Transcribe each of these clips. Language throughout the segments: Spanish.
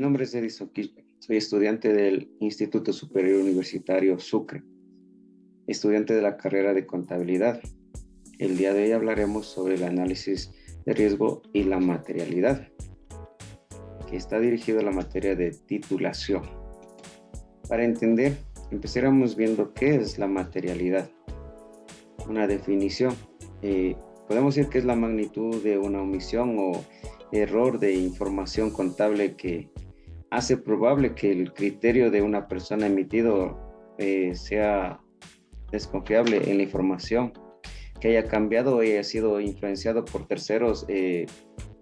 nombre es Edison Quispe, soy estudiante del Instituto Superior Universitario Sucre, estudiante de la carrera de contabilidad. El día de hoy hablaremos sobre el análisis de riesgo y la materialidad, que está dirigido a la materia de titulación. Para entender, empezaremos viendo qué es la materialidad. Una definición. Podemos decir que es la magnitud de una omisión o error de información contable que hace probable que el criterio de una persona emitido sea desconfiable en la información, que haya cambiado o haya sido influenciado por terceros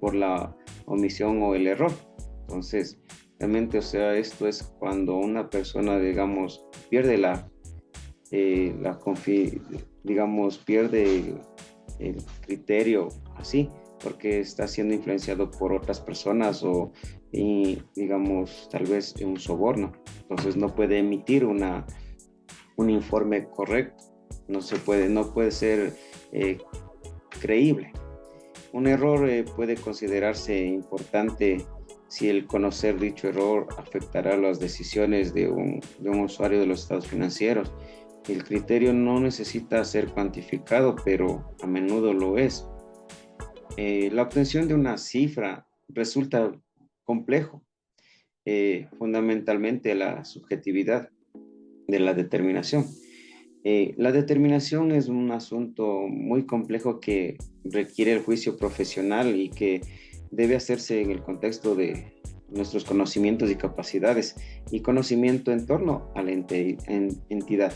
por la omisión o el error. Entonces, realmente, esto es cuando una persona, digamos, pierde pierde el criterio así, porque está siendo influenciado por otras personas y digamos, tal vez un soborno. Entonces no puede emitir un informe correcto, no puede ser creíble. Un error puede considerarse importante si el conocer dicho error afectará las decisiones de un usuario de los estados financieros. El criterio no necesita ser cuantificado, pero a menudo lo es. La obtención de una cifra resulta complejo, fundamentalmente la subjetividad de la determinación. La determinación es un asunto muy complejo que requiere el juicio profesional y que debe hacerse en el contexto de nuestros conocimientos y capacidades y conocimiento en torno a la entidad.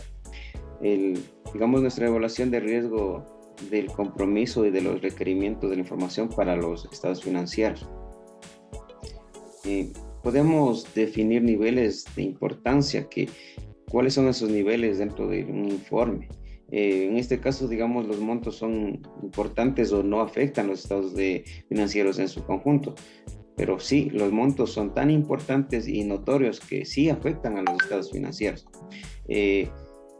Nuestra evaluación de riesgo del compromiso y de los requerimientos de la información para los estados financieros. Podemos definir niveles de importancia, ¿cuáles son esos niveles dentro de un informe? En este caso, digamos, los montos son importantes o no afectan los estados financieros en su conjunto, pero sí, los montos son tan importantes y notorios que sí afectan a los estados financieros.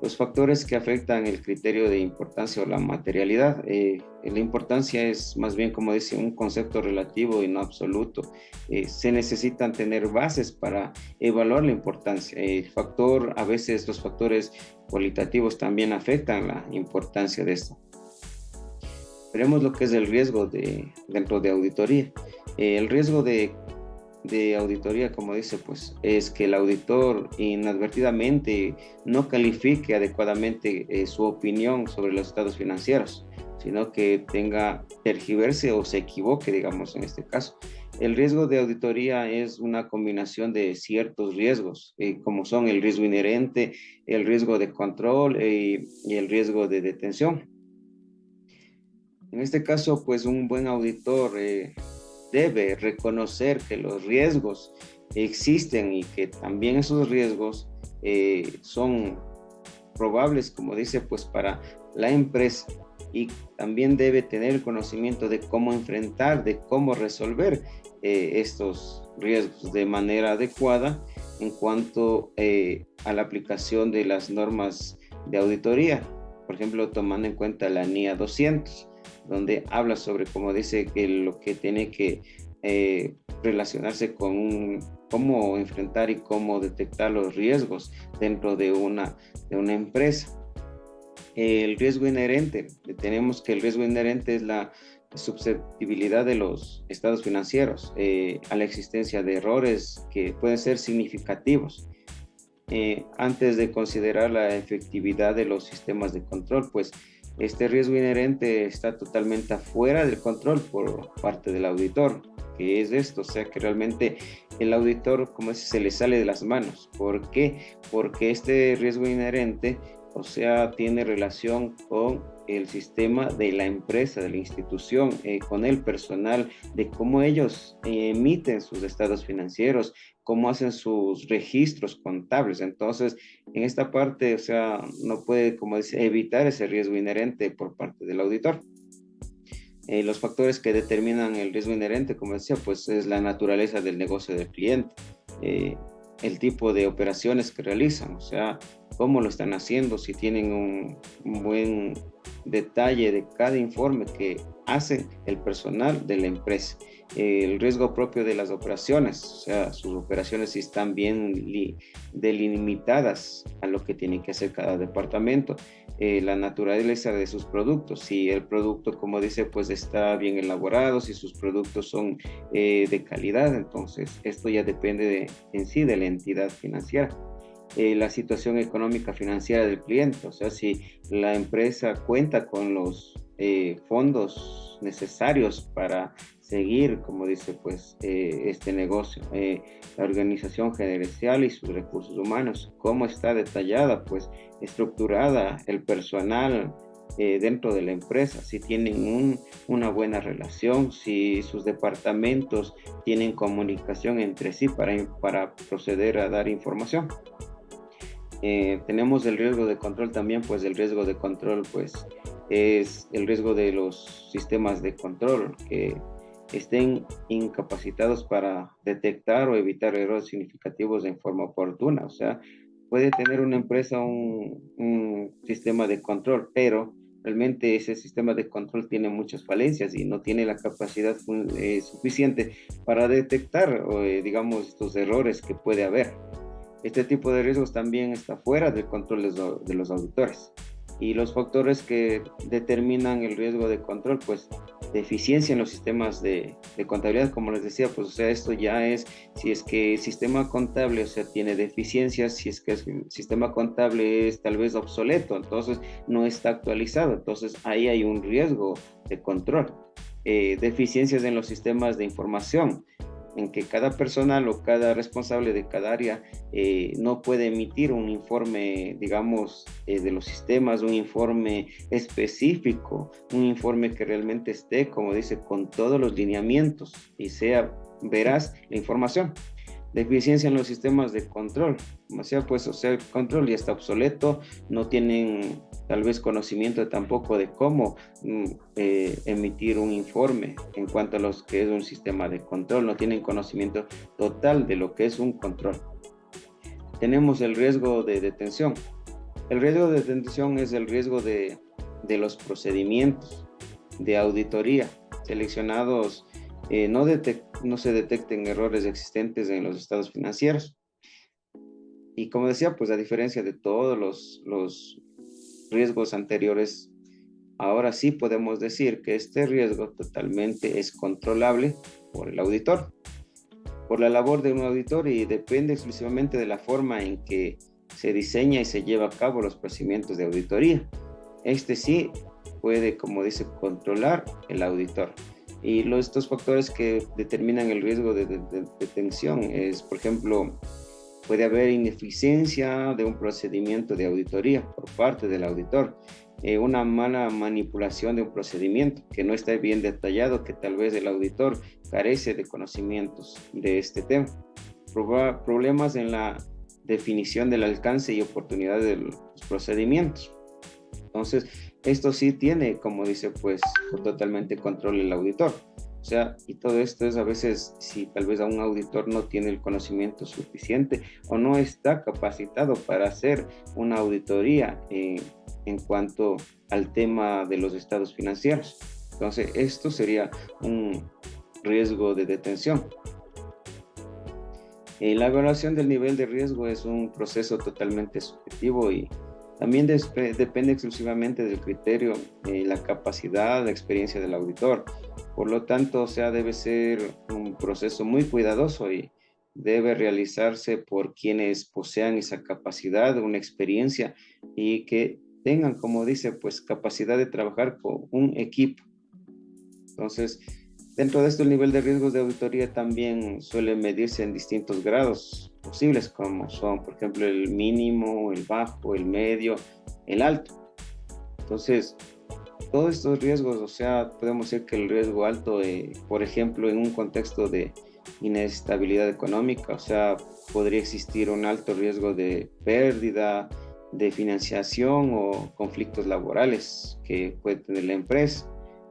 Los factores que afectan el criterio de importancia o la materialidad. La importancia es más bien, como dice, un concepto relativo y no absoluto. Se necesitan tener bases para evaluar la importancia. A veces los factores cualitativos también afectan la importancia de esto. Veremos lo que es el riesgo dentro de auditoría. El riesgo de auditoría, como dice, pues es que el auditor inadvertidamente no califique adecuadamente su opinión sobre los estados financieros, sino que tergiverse o se equivoque, digamos, en este caso. El riesgo de auditoría es una combinación de ciertos riesgos, como son el riesgo inherente, el riesgo de control y el riesgo de detención. En este caso, pues un buen auditor debe reconocer que los riesgos existen y que también esos riesgos son probables, como dice, pues para la empresa, y también debe tener el conocimiento de cómo enfrentar, de cómo resolver estos riesgos de manera adecuada en cuanto a la aplicación de las normas de auditoría, por ejemplo, tomando en cuenta la NIA 200, donde habla sobre, como dice, que lo que tiene que relacionarse con cómo enfrentar y cómo detectar los riesgos dentro de una empresa. El riesgo inherente. Tenemos que el riesgo inherente es la susceptibilidad de los estados financieros a la existencia de errores que pueden ser significativos. Antes de considerar la efectividad de los sistemas de control, pues este riesgo inherente está totalmente afuera del control por parte del auditor. ¿Qué es esto? O sea, que realmente el auditor, como se le sale de las manos. ¿Por qué? Porque este riesgo inherente, o sea, tiene relación con el sistema de la empresa, de la institución, con el personal, de cómo ellos emiten sus estados financieros, cómo hacen sus registros contables. Entonces, en esta parte, o sea, no puede, como dice, evitar ese riesgo inherente por parte del auditor. Los factores que determinan el riesgo inherente, como decía, pues es la naturaleza del negocio del cliente, el tipo de operaciones que realizan, o sea, cómo lo están haciendo, si tienen un buen detalle de cada informe que hace el personal de la empresa. El riesgo propio de las operaciones, o sea, sus operaciones si están bien delimitadas a lo que tiene que hacer cada departamento. La naturaleza de sus productos, si el producto, como dice, pues está bien elaborado, si sus productos son de calidad, entonces esto ya depende en sí de la entidad financiera. La situación económica financiera del cliente, o sea, si la empresa cuenta con los fondos necesarios para seguir, como dice, pues este negocio, la organización gerencial y sus recursos humanos, cómo está detallada, pues estructurada el personal dentro de la empresa, si tienen una buena relación, si sus departamentos tienen comunicación entre sí para proceder a dar información. Tenemos el riesgo de control también, pues el riesgo de control pues es el riesgo de los sistemas de control que estén incapacitados para detectar o evitar errores significativos en forma oportuna. O sea, puede tener una empresa un sistema de control, pero realmente ese sistema de control tiene muchas falencias y no tiene la capacidad suficiente para detectar, digamos, estos errores que puede haber. Este tipo de riesgos también está fuera del control de los auditores. Y los factores que determinan el riesgo de control, pues deficiencia en los sistemas de contabilidad, como les decía, pues o sea, esto ya es, si es que el sistema contable, o sea, tiene deficiencias, si es que el sistema contable es tal vez obsoleto, entonces no está actualizado, entonces ahí hay un riesgo de control. Deficiencias en los sistemas de información, en que cada personal o cada responsable de cada área no puede emitir un informe, digamos, de los sistemas, un informe específico, un informe que realmente esté, como dice, con todos los lineamientos y sea veraz la información. Deficiencia en los sistemas de control, o sea, pues, o sea, el control ya está obsoleto, no tienen tal vez conocimiento tampoco de cómo emitir un informe en cuanto a lo que es un sistema de control, no tienen conocimiento total de lo que es un control. Tenemos el riesgo de detención. El riesgo de detención es el riesgo de los procedimientos de auditoría seleccionados, no se detecten errores existentes en los estados financieros. Y como decía, pues a diferencia de todos los riesgos anteriores, ahora sí podemos decir que este riesgo totalmente es controlable por el auditor, por la labor de un auditor, y depende exclusivamente de la forma en que se diseña y se lleva a cabo los procedimientos de auditoría. Este sí puede, como dice, controlar el auditor. Y estos factores que determinan el riesgo de detención es, por ejemplo, puede haber ineficiencia de un procedimiento de auditoría por parte del auditor, una mala manipulación de un procedimiento que no está bien detallado, que tal vez el auditor carece de conocimientos de este tema. Problemas en la definición del alcance y oportunidad de los procedimientos. Entonces, esto sí tiene, como dice, pues totalmente control el auditor. O sea, y todo esto es a veces si tal vez a un auditor no tiene el conocimiento suficiente o no está capacitado para hacer una auditoría en cuanto al tema de los estados financieros. Entonces, esto sería un riesgo de detención. La evaluación del nivel de riesgo es un proceso totalmente subjetivo y también depende exclusivamente del criterio, la capacidad, la experiencia del auditor. Por lo tanto, o sea, debe ser un proceso muy cuidadoso y debe realizarse por quienes posean esa capacidad, una experiencia y que tengan, como dice, pues capacidad de trabajar con un equipo. Entonces, dentro de esto, el nivel de riesgos de auditoría también suele medirse en distintos grados posibles, como son, por ejemplo, el mínimo, el bajo, el medio, el alto. Entonces, todos estos riesgos, o sea, podemos decir que el riesgo alto, por ejemplo, en un contexto de inestabilidad económica, o sea, podría existir un alto riesgo de pérdida, de financiación o conflictos laborales que puede tener la empresa.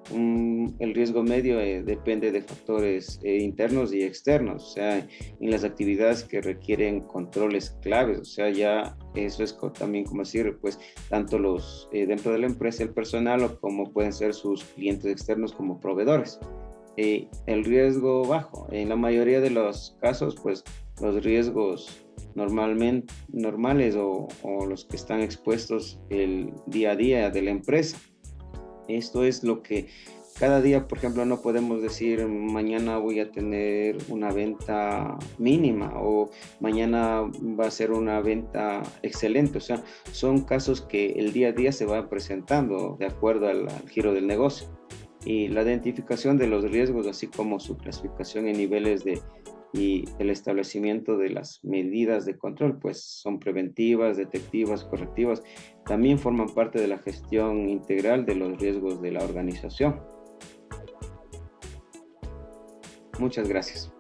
El riesgo medio depende de factores internos y externos, o sea, en las actividades que requieren controles claves, o sea, ya eso es también como decir, pues, tanto los dentro de la empresa, el personal, o como pueden ser sus clientes externos como proveedores. El riesgo bajo, en la mayoría de los casos, pues, los riesgos normales o los que están expuestos el día a día de la empresa. Esto es lo que cada día, por ejemplo, no podemos decir mañana voy a tener una venta mínima o mañana va a ser una venta excelente. O sea, son casos que el día a día se van presentando de acuerdo al giro del negocio. Y la identificación de los riesgos, así como su clasificación en niveles y el establecimiento de las medidas de control, pues son preventivas, detectivas, correctivas, también forman parte de la gestión integral de los riesgos de la organización. Muchas gracias.